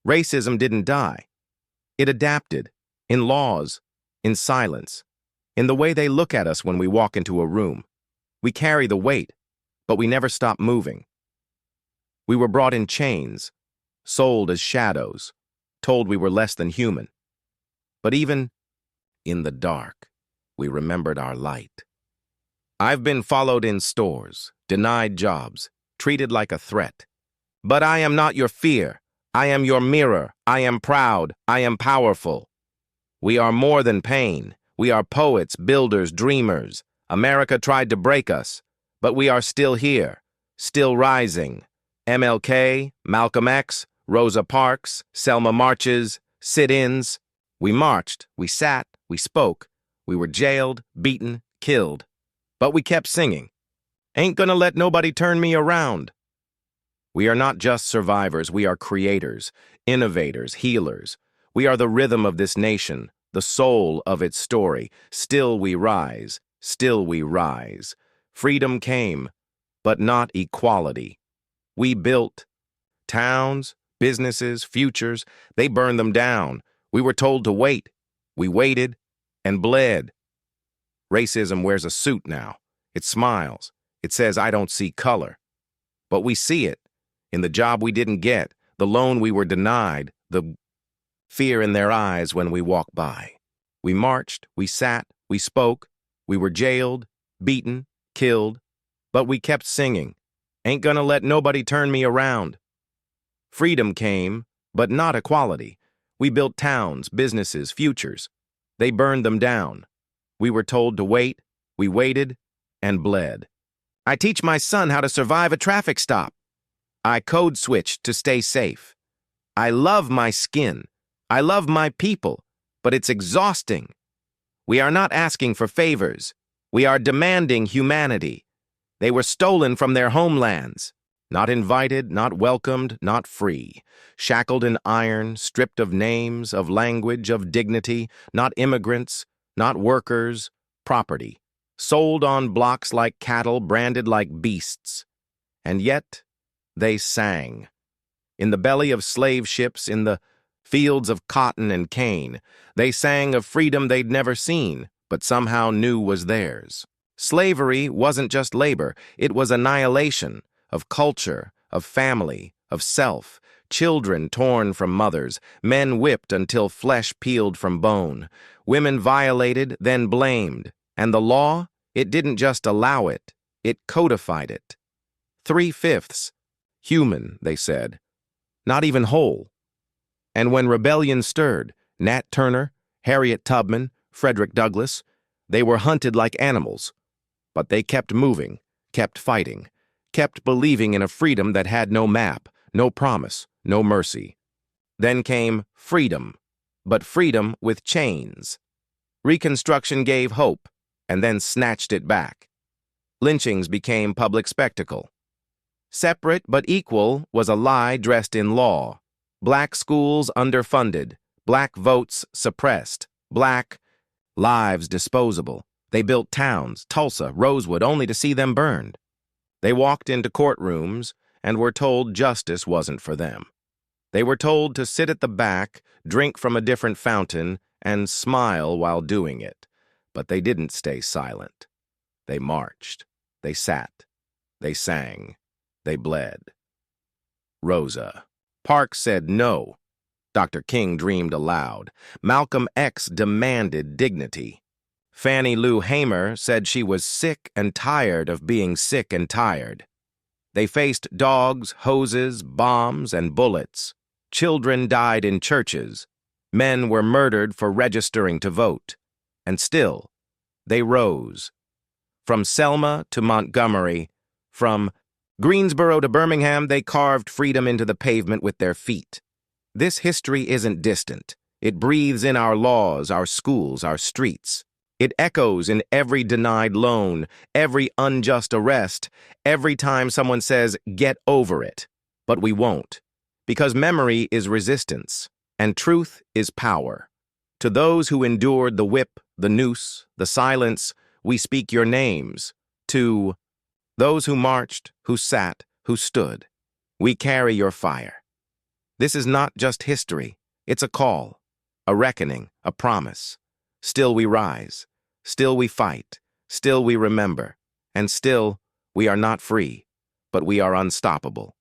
Racism didn't die. It adapted, in laws, in silence, in the way they look at us when we walk into a room. We carry the weight, but we never stop moving. We were brought in chains, sold as shadows, told we were less than human. But even in the dark, we remembered our light. I've been followed in stores, denied jobs, treated like a threat. But I am not your fear. I am your mirror. I am proud. I am powerful. We are more than pain. We are poets, builders, dreamers. America tried to break us, but we are still here, still rising. MLK, Malcolm X, Rosa Parks, Selma marches, sit-ins. We marched, we sat, we spoke. We were jailed, beaten, killed. But we kept singing. Ain't gonna let nobody turn me around. We are not just survivors, we are creators, innovators, healers. We are the rhythm of this nation, the soul of its story. Still we rise, still we rise. Freedom came, but not equality. We built towns, businesses, futures. They burned them down. We were told to wait. We waited and bled. Racism wears a suit now. It smiles. It says, I don't see color. But we see it in the job we didn't get, the loan we were denied, the fear in their eyes when we walk by. We marched, we sat, we spoke. We were jailed, beaten, killed. But we kept singing. Ain't gonna let nobody turn me around. Freedom came, but not equality. We built towns, businesses, futures. They burned them down. We were told to wait. We waited and bled. I teach my son how to survive a traffic stop. I code switch to stay safe. I love my skin. I love my people, but it's exhausting. We are not asking for favors. We are demanding humanity. They were stolen from their homelands. Not invited, not welcomed, not free. Shackled in iron, stripped of names, of language, of dignity. Not immigrants, not workers, property. Sold on blocks like cattle, branded like beasts. And yet, they sang. In the belly of slave ships, in the fields of cotton and cane, they sang of freedom they'd never seen, but somehow knew was theirs. Slavery wasn't just labor, it was annihilation of culture, of family, of self. Children torn from mothers, men whipped until flesh peeled from bone, women violated, then blamed. And the law, it didn't just allow it, it codified it. 3/5 human, they said, not even whole. And when rebellion stirred, Nat Turner, Harriet Tubman, Frederick Douglass, they were hunted like animals. But they kept moving, kept fighting, kept believing in a freedom that had no map, no promise, no mercy. Then came freedom, but freedom with chains. Reconstruction gave hope, and then snatched it back. Lynchings became public spectacle. Separate but equal was a lie dressed in law. Black schools underfunded, black votes suppressed, black lives disposable. They built towns, Tulsa, Rosewood, only to see them burned. They walked into courtrooms and were told justice wasn't for them. They were told to sit at the back, drink from a different fountain, and smile while doing it. But they didn't stay silent. They marched. They sat. They sang. They bled. Rosa Parks said no. Dr. King dreamed aloud. Malcolm X demanded dignity. Fannie Lou Hamer said she was sick and tired of being sick and tired. They faced dogs, hoses, bombs, and bullets. Children died in churches. Men were murdered for registering to vote. And still, they rose. From Selma to Montgomery, from Greensboro to Birmingham, they carved freedom into the pavement with their feet. This history isn't distant. It breathes in our laws, our schools, our streets. It echoes in every denied loan, every unjust arrest, every time someone says, get over it. But we won't, because memory is resistance, and truth is power. To those who endured the whip, the noose, the silence, we speak your names. To those who marched, who sat, who stood, we carry your fire. This is not just history. It's a call, a reckoning, a promise. Still we rise. Still we fight. Still we remember. And still, we are not free, but we are unstoppable.